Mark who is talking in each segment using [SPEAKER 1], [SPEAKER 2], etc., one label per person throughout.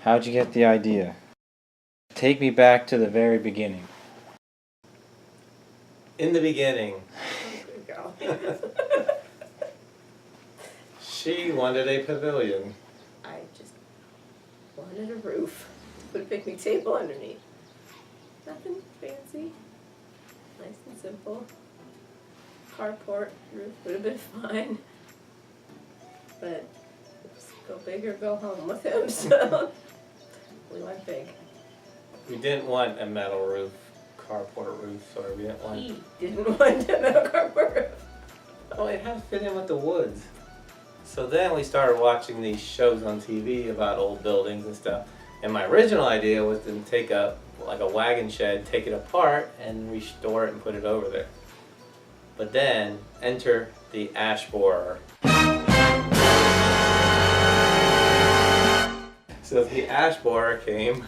[SPEAKER 1] How'd you get the idea? Take me back to the very beginning.
[SPEAKER 2] In the beginning, she wanted a pavilion.
[SPEAKER 3] I just wanted a roof. Put a picnic table underneath. Nothing fancy. Nice and simple. Carport roof would have been fine. But just go big or go home with him, so we went big.
[SPEAKER 2] We didn't want a metal roof, carport roof, sorry, we didn't want...
[SPEAKER 3] He didn't want a metal carport roof.
[SPEAKER 2] Oh, it had to fit in with the woods. So then we started watching these shows on TV about old buildings and stuff. And my original idea was to take a wagon shed, take it apart, and restore it and put it over there. But then, enter the ash borer. So the ash borer came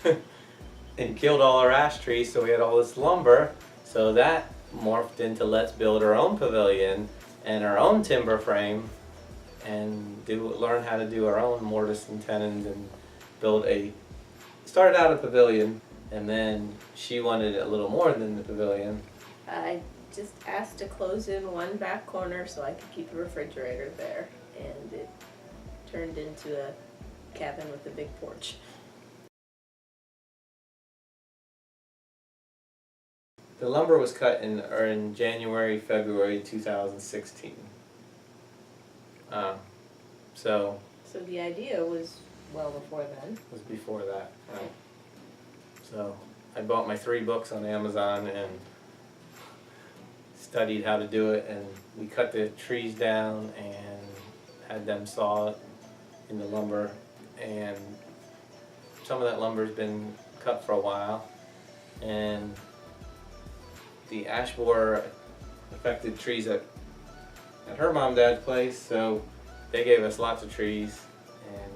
[SPEAKER 2] and killed all our ash trees, so we had all this lumber. So that morphed into let's build our own pavilion and our own timber frame and learn how to do our own mortise and tenons and started out a pavilion, and then she wanted a little more than the pavilion.
[SPEAKER 3] I just asked to close in one back corner so I could keep a refrigerator there, and it turned into a cabin with a big porch.
[SPEAKER 2] The lumber was cut in January, February 2016. So
[SPEAKER 3] the idea was well before then.
[SPEAKER 2] It was before that. Right. So I bought my 3 books on Amazon and studied how to do it, and we cut the trees down and had them saw it in the lumber, and some of that lumber's been cut for a while, and the ash borer affected trees at her mom and dad's place, so they gave us lots of trees, and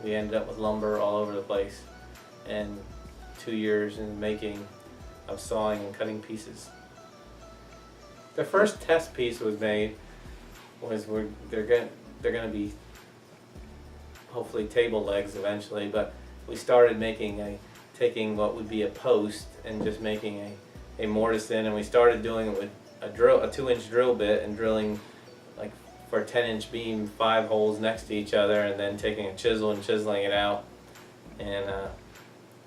[SPEAKER 2] we ended up with lumber all over the place, and 2 years in the making of sawing and cutting pieces. The first test piece was made they're going to be hopefully table legs eventually, but we started taking what would be a post and just making a mortise in, and we started doing it with a 2-inch drill bit and drilling like for a 10-inch beam 5 holes next to each other, and then taking a chisel and chiseling it out. And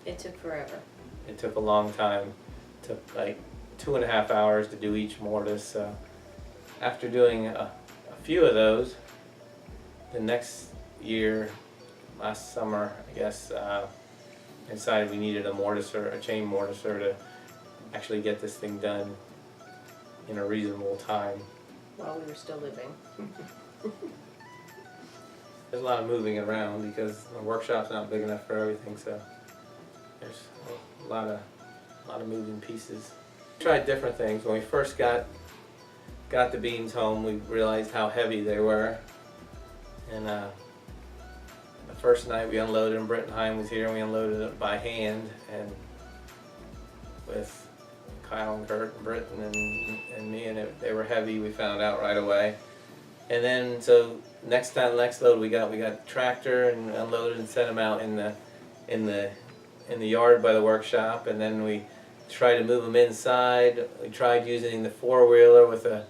[SPEAKER 3] it took forever.
[SPEAKER 2] It took a long time. It took like 2.5 hours to do each mortise. After doing a few of those, the next year, last summer, I guess, I decided we needed a mortiser, a chain mortiser, to actually get this thing done in a reasonable time.
[SPEAKER 3] While we were still living.
[SPEAKER 2] There's a lot of moving around because the workshop's not big enough for everything, so there's a lot of moving pieces. We tried different things. When we first got the beams home, we realized how heavy they were, and the first night we unloaded them, Brittenheim was here, and we unloaded it by hand, and with Kyle and Kurt and Britton and me, and they were heavy. We found out right away. And then so next load we got the tractor and unloaded and sent them out in the yard by the workshop, and then we tried to move them inside. We tried using the 4-wheeler with a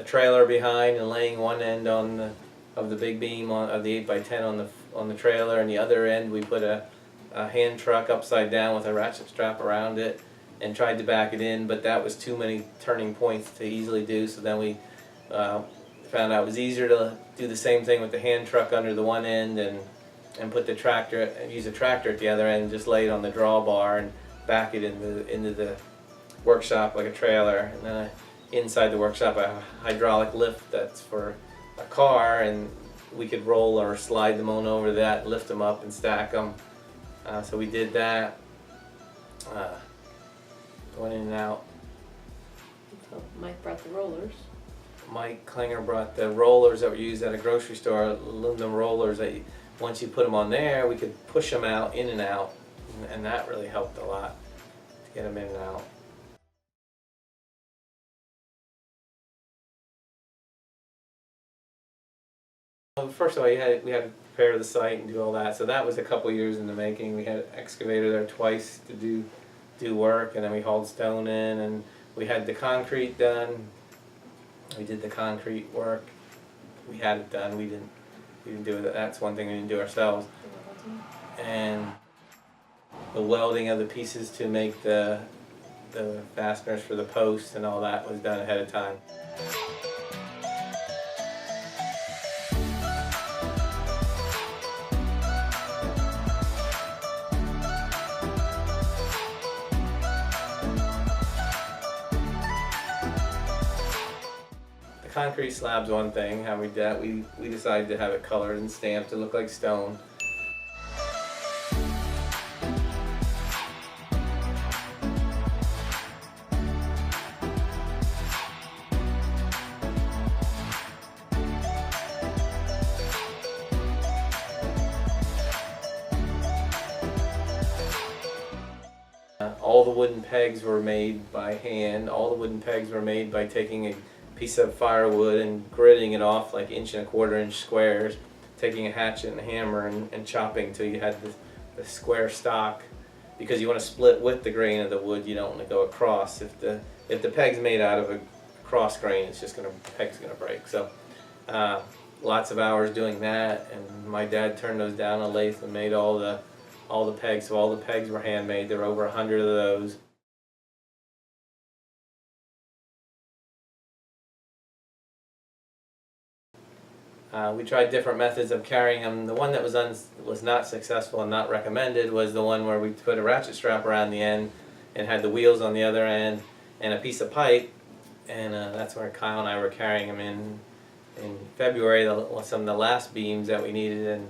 [SPEAKER 2] trailer behind and laying one end of the big beam of the 8x10 on the trailer, and the other end we put a hand truck upside down with a ratchet strap around it, and tried to back it in, but that was too many turning points to easily do. So then we found out it was easier to do the same thing with the hand truck under the one end, and put the tractor and use a tractor at the other end, and just lay it on the drawbar and back it into the workshop like a trailer. And then inside the workshop a hydraulic lift that's for a car, and we could roll or slide them on over that, lift them up and stack them. So we did that. Going in and out.
[SPEAKER 3] So Mike brought the rollers.
[SPEAKER 2] Mike Klinger brought the rollers that were used at a grocery store, aluminum rollers that once you put them on there, we could push them out, in and out, and that really helped a lot to get them in and out. First of all, we had prepare the site and do all that. So that was a couple years in the making. We had an excavator there twice to do work, and then we hauled stone in, and we had the concrete done. We did the concrete work. We had it done. We didn't do it. That's one thing we didn't do ourselves. And the welding of the pieces to make the fasteners for the posts and all that was done ahead of time. The concrete slab's one thing. How we did that, we decided to have it colored and stamped to look like stone. All the wooden pegs were made by hand. All the wooden pegs were made by taking a piece of firewood and gritting it off like 1¼ inch squares, taking a hatchet and a hammer and chopping till you had the square stock, because you want to split with the grain of the wood. You don't want to go across. If the peg's made out of a cross grain, it's just peg's gonna break. So lots of hours doing that, and my dad turned those down on a lathe and made all the pegs. So all the pegs were handmade. There were over 100 of those. We tried different methods of carrying them. The one that was not successful and not recommended was the one where we put a ratchet strap around the end and had the wheels on the other end and a piece of pipe, and that's where Kyle and I were carrying them in February, some of the last beams that we needed,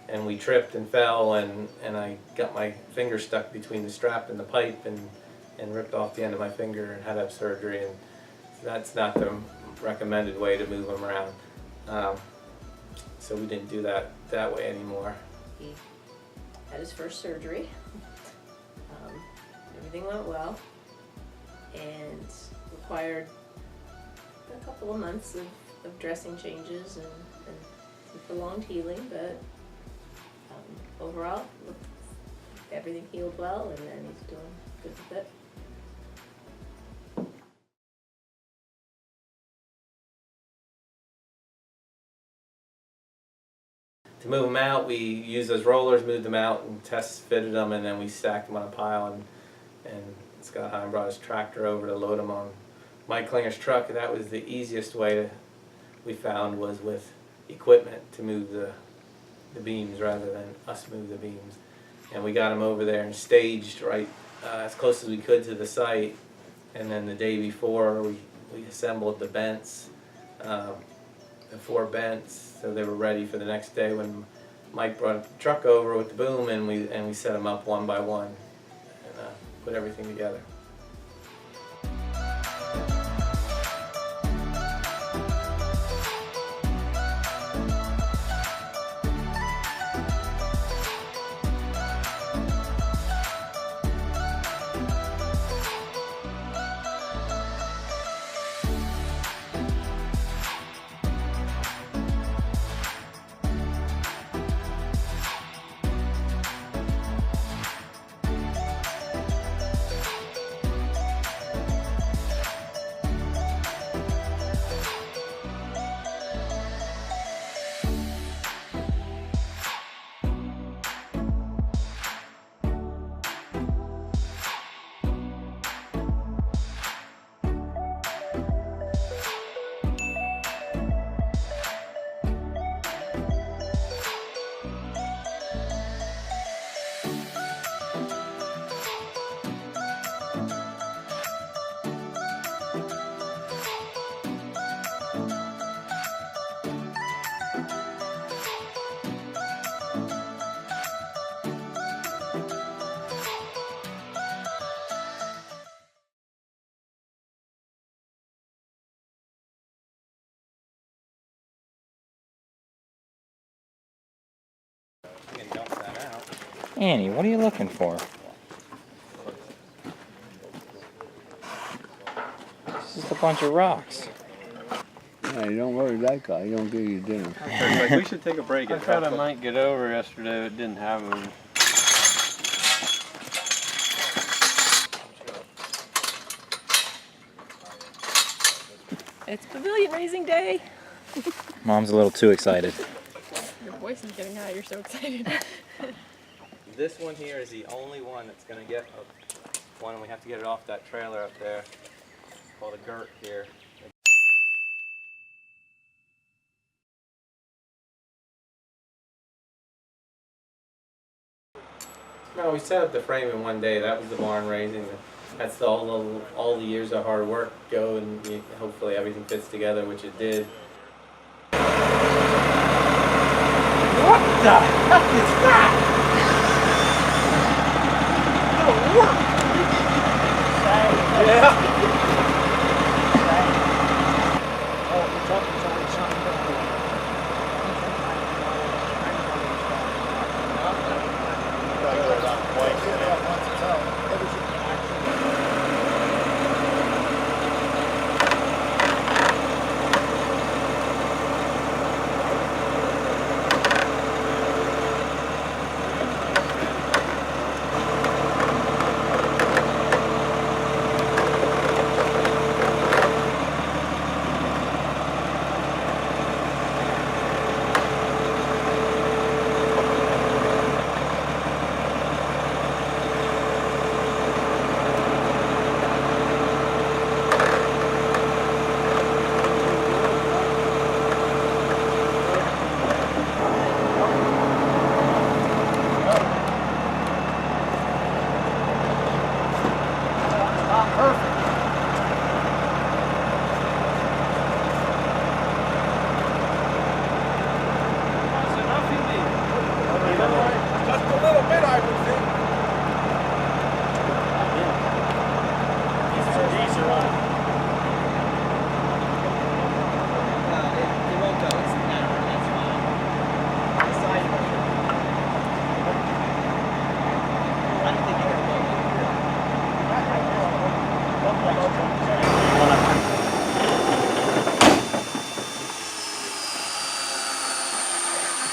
[SPEAKER 2] and we tripped and fell, and I got my finger stuck between the strap and the pipe and ripped off the end of my finger and had to have surgery, and that's not the recommended way to move them around. So we didn't do that way anymore.
[SPEAKER 3] He had his first surgery. Everything went well, and required a couple of months of dressing changes and some prolonged healing, but overall, everything healed well, and then he's doing good with it.
[SPEAKER 2] To move them out, we used those rollers, moved them out, and fitted them, and then we stacked them on a pile, and Scott Hine brought his tractor over to load them on Mike Klinger's truck. That was the easiest way we found, was with equipment to move the beams rather than us move the beams. And we got them over there and staged right as close as we could to the site, and then the day before we assembled the bents, the 4 bents, so they were ready for the next day when Mike brought the truck over with the boom, and we set them up one by one and put everything together.
[SPEAKER 1] Annie, what are you looking for? It's just a bunch of rocks.
[SPEAKER 4] Yeah, you don't worry that guy. He don't give you dinner.
[SPEAKER 5] Like, we should take a break.
[SPEAKER 1] I thought I might get over yesterday, but didn't have them.
[SPEAKER 3] It's pavilion raising day.
[SPEAKER 1] Mom's a little too excited.
[SPEAKER 3] Your voice is getting high. You're so excited.
[SPEAKER 2] This one here is the only one that's going to get one, and we have to get it off that trailer up there. It's called a Gert here. No, we set up the frame in one day. That was the barn raising. That's all the years of hard work go, and hopefully everything fits together, which it did. What the heck is that? That'll work. Yeah.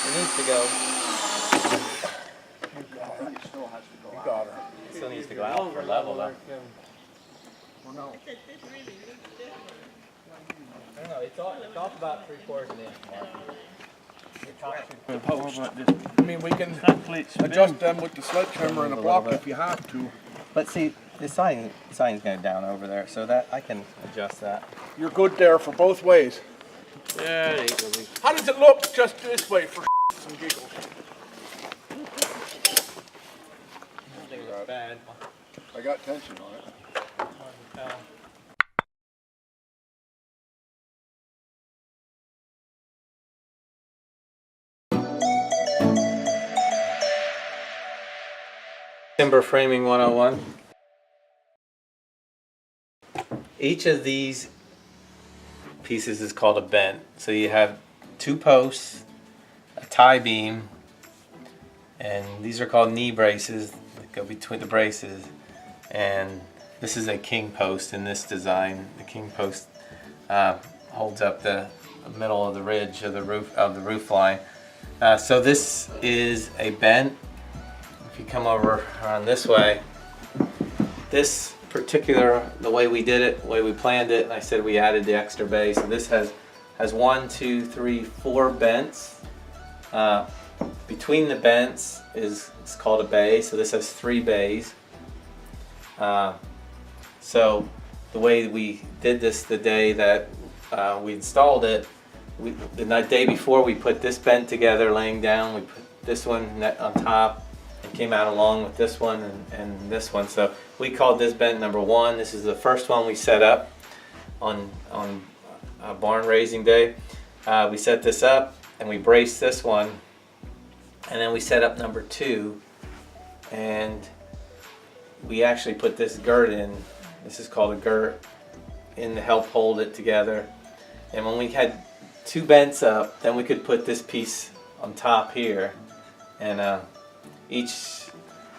[SPEAKER 2] It needs to go.
[SPEAKER 4] You got her.
[SPEAKER 2] It still needs to go out for level though.
[SPEAKER 4] Well, no.
[SPEAKER 2] I don't know, it's off about 3/4 of an inch.
[SPEAKER 4] I mean, we can adjust them with the sledgehammer and a block if you have to.
[SPEAKER 2] But see, the siding's going down over there, so that I can adjust that.
[SPEAKER 4] You're good there for both ways.
[SPEAKER 2] Yeah, it ain't really.
[SPEAKER 4] How does it look just this way for and giggles?
[SPEAKER 2] I don't think it's bad.
[SPEAKER 4] I got tension on it.
[SPEAKER 2] Timber framing 101. Each of these pieces is called a bent. So you have 2 posts, a tie beam, and these are called knee braces that go between the braces. And this is a king post in this design. The king post holds up the middle of the ridge of the roof line. So this is a bent. If you come over around this way, this particular, the way we did it, the way we planned it, and I said we added the extra bay. So this has 1, 2, 3, 4 bents. Between the bents it's called a bay. So this has 3 bays. So the way we did this, the day that we installed it, the day before we put this bent together, laying down. We put this one on top. It came out along with this one and this one. So we called this bent number 1. This is the first one we set up on barn raising day. We set this up and we braced this one, and then we set up number 2, and we actually put this girt in. This is called a girt in to help hold it together. And when we had 2 bents up, then we could put this piece on top here, and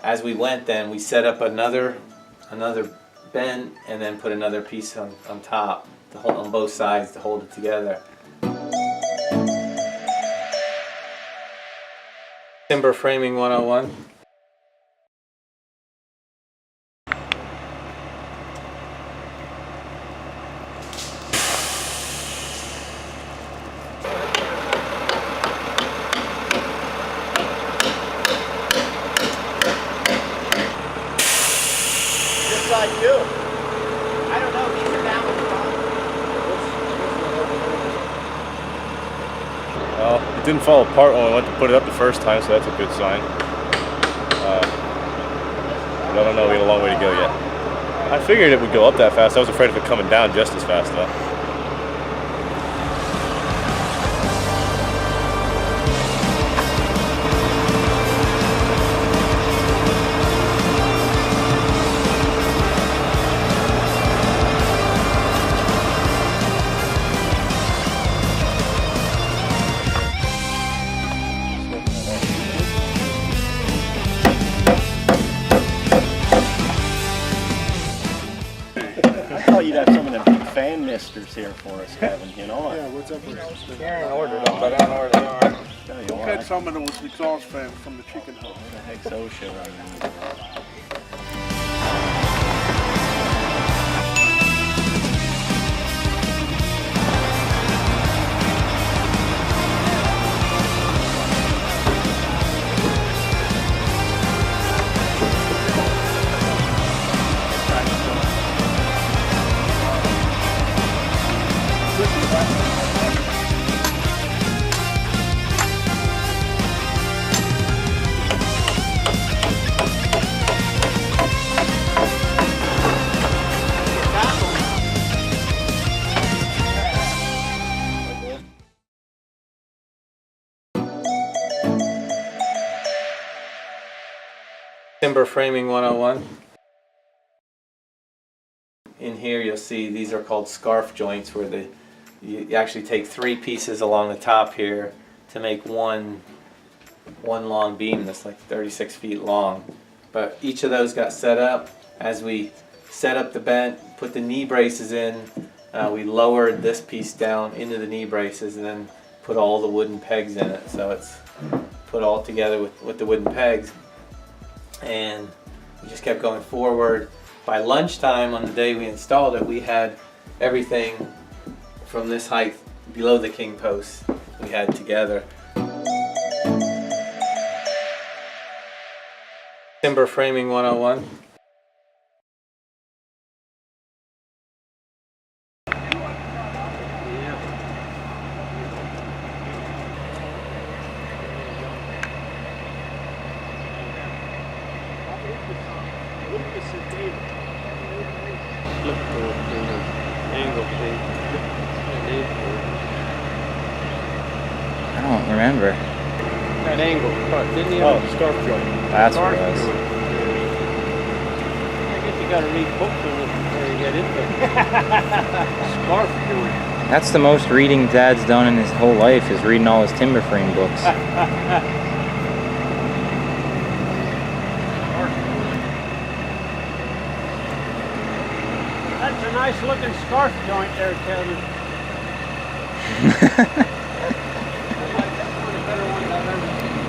[SPEAKER 2] as we went, then we set up another bent and then put another piece on top. on both sides to hold it together. Timber framing 101.
[SPEAKER 4] Like you.
[SPEAKER 5] I don't know, these are down with the bottom.
[SPEAKER 6] Well, it didn't fall apart when I went to put it up the first time, so that's a good sign. But I don't know, we got a long way to go yet. I figured it would go up that fast. I was afraid of it coming down just as fast though.
[SPEAKER 7] I thought you'd have some of them big fan misters here for us, Kevin, you know?
[SPEAKER 4] Yeah, what's up with those?
[SPEAKER 2] Karen ordered them, but I don't know where they are.
[SPEAKER 7] Tell you
[SPEAKER 4] We
[SPEAKER 7] what,
[SPEAKER 4] had some of those exhaust fans from the chicken house.
[SPEAKER 7] what the heck's OSHA?
[SPEAKER 2] Timber framing 101. In here you'll see these are called scarf joints, where you actually take 3 pieces along the top here to make one long beam that's like 36 feet long. But each of those got set up. As we set up the bent, put the knee braces in, we lowered this piece down into the knee braces and then put all the wooden pegs in it. So it's put all together with the wooden pegs. And we just kept going forward. By lunchtime on the day we installed it, we had everything from this height below the king post we had together. Timber framing 101.
[SPEAKER 1] I don't remember.
[SPEAKER 5] That angle cut, didn't you?
[SPEAKER 7] Oh, scarf joint.
[SPEAKER 1] That's what it was.
[SPEAKER 5] I guess you gotta read books on it before you get into it. Scarf joint.
[SPEAKER 1] That's the most reading Dad's done in his whole life, is reading all his timber frame books.
[SPEAKER 5] That's a nice looking scarf joint there, Kevin. One of the better ones I've ever seen.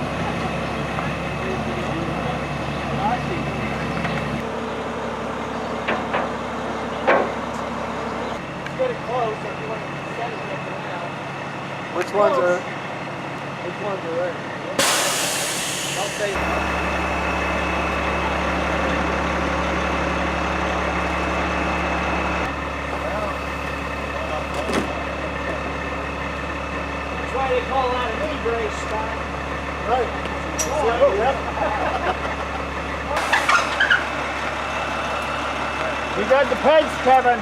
[SPEAKER 5] I see. Get it close if you want to set it up around.
[SPEAKER 4] Which ones are?
[SPEAKER 5] Which ones are there? Don't say. That's why they call that a knee brace, Scott.
[SPEAKER 4] Right.
[SPEAKER 5] Oh,
[SPEAKER 4] Yep.
[SPEAKER 5] You got the pegs, Kevin.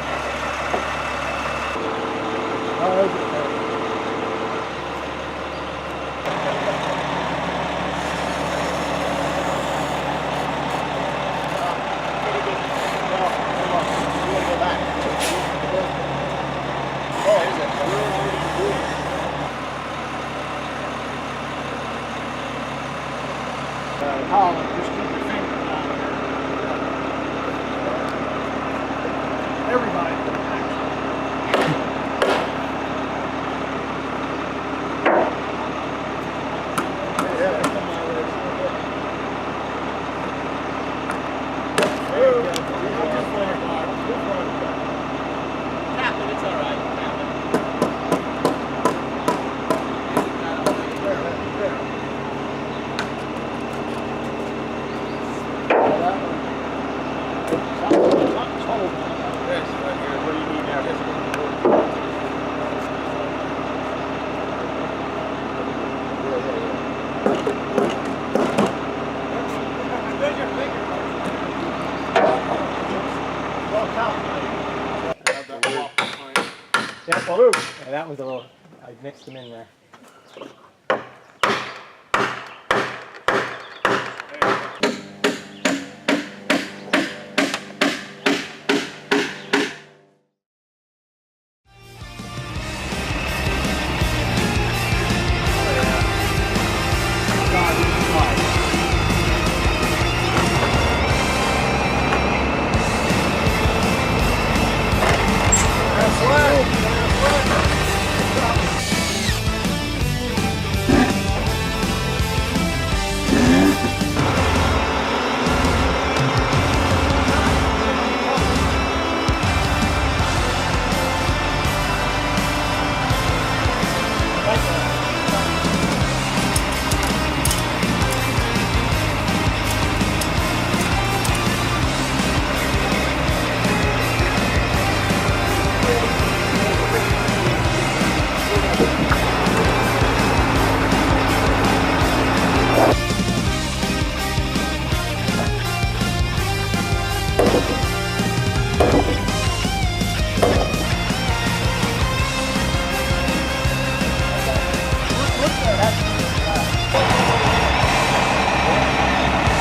[SPEAKER 5] Holland, just keep your finger down there. Everybody.
[SPEAKER 4] This right here. What do you need now?
[SPEAKER 1] Yeah, that was a little. I mixed them in there.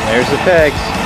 [SPEAKER 1] There's the pegs.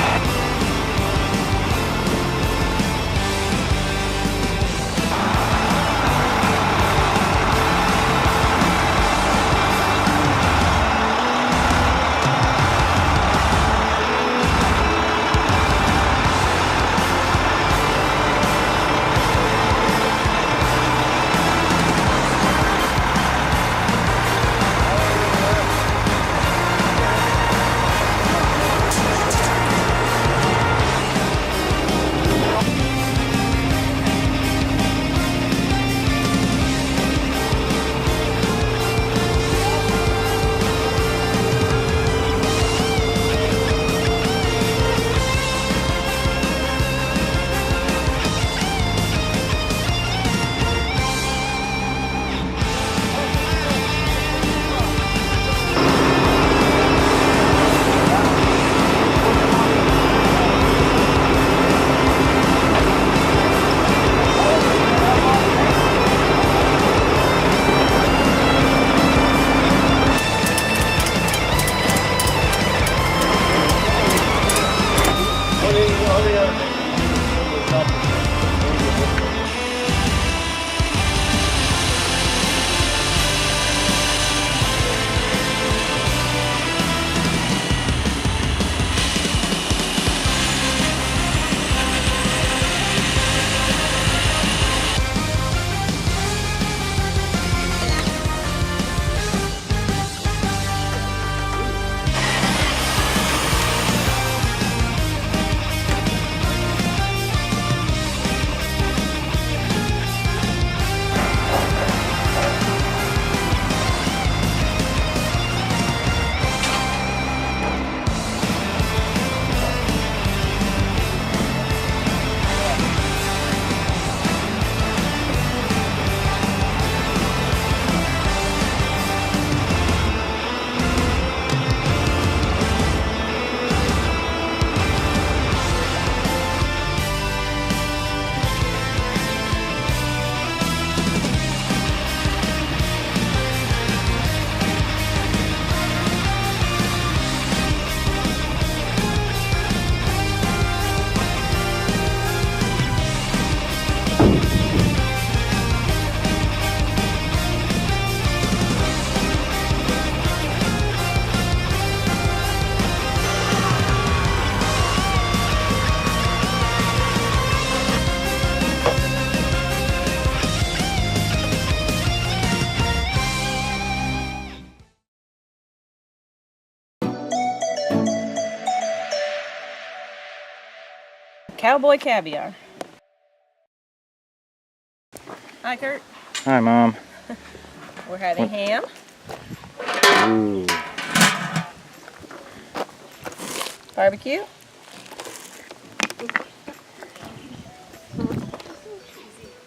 [SPEAKER 8] Cowboy caviar. Hi, Kurt.
[SPEAKER 1] Hi, Mom.
[SPEAKER 8] We're having ham,
[SPEAKER 1] Ooh.
[SPEAKER 8] barbecue,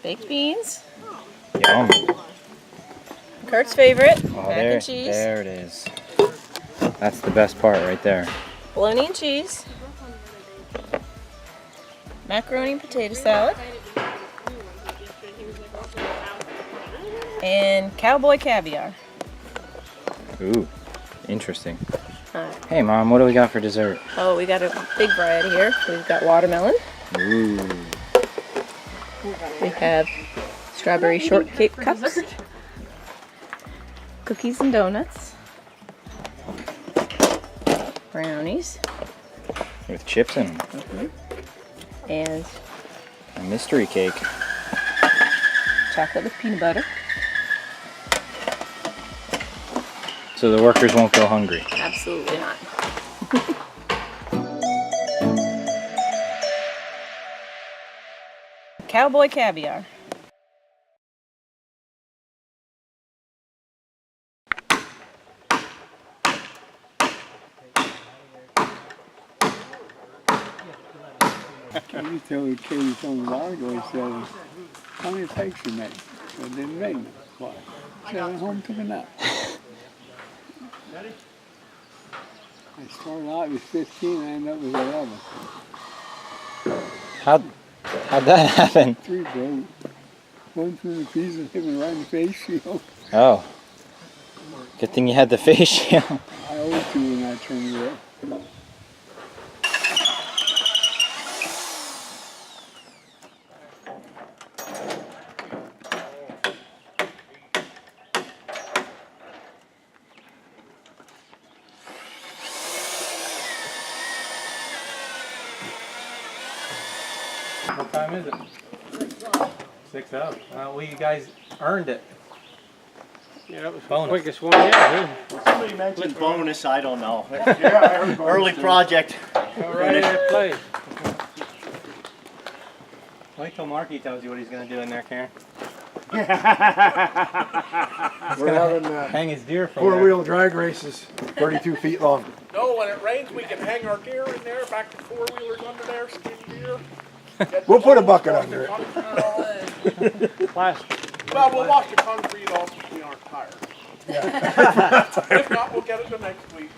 [SPEAKER 8] baked beans,
[SPEAKER 1] Yum.
[SPEAKER 8] Kurt's favorite,
[SPEAKER 1] Oh,
[SPEAKER 8] mac and cheese,
[SPEAKER 1] there it is. That's the best part right there.
[SPEAKER 8] bologna and cheese, macaroni and potato salad, and cowboy caviar.
[SPEAKER 1] Ooh, interesting.
[SPEAKER 8] Alright.
[SPEAKER 1] Hey, Mom, what do we got for dessert?
[SPEAKER 8] Oh, we got a big variety here. We've got watermelon.
[SPEAKER 1] Ooh.
[SPEAKER 8] We have strawberry shortcake cups, cookies and donuts, brownies,
[SPEAKER 1] With chips in them.
[SPEAKER 8] and
[SPEAKER 1] A mystery cake.
[SPEAKER 8] chocolate with peanut butter.
[SPEAKER 1] So the workers won't go hungry.
[SPEAKER 8] Absolutely not. Cowboy caviar.
[SPEAKER 5] I used to tell the kids on the while ago, he said, how many takes you make? Well, it didn't make me. Why? I said, I went home and took a nap. I started out with 15, I ended up with 11.
[SPEAKER 1] How'd that happen?
[SPEAKER 5] 3 broke. One through the piece and hit me right in the face shield.
[SPEAKER 1] Oh. Good thing you had the face shield.
[SPEAKER 5] I owed 2 when I turned it up.
[SPEAKER 2] What time is it? 6:00. Well, you guys earned it.
[SPEAKER 5] Yeah, that was the
[SPEAKER 2] Bonus.
[SPEAKER 5] quickest one yet.
[SPEAKER 7] Somebody mentioned bonus, I don't know.
[SPEAKER 5] Yeah, I heard
[SPEAKER 7] Early project.
[SPEAKER 5] All right, at play.
[SPEAKER 2] Wait till Marky tells you what he's going to do in there, Karen.
[SPEAKER 4] We're having
[SPEAKER 2] Hang his deer from
[SPEAKER 4] 4-wheel drag races, 32 feet long.
[SPEAKER 9] No, when it rains, we can hang our gear in there, back to 4-wheelers under there, skin gear.
[SPEAKER 4] We'll put a bucket under it.
[SPEAKER 5] Plastic.
[SPEAKER 9] Well, we'll wash the concrete off if we aren't tired. If not, we'll get it the next week.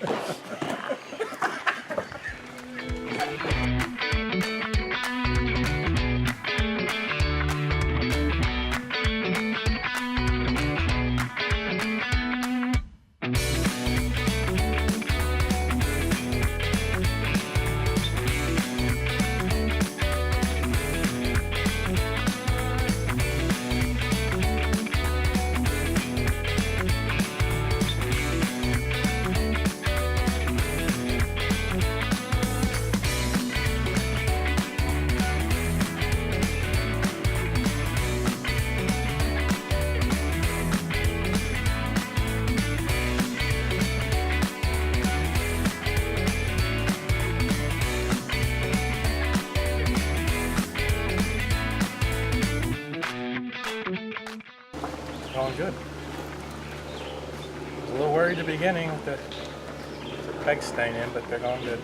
[SPEAKER 2] Going good. I was a little worried at the beginning with the peg staying in, but they're going good.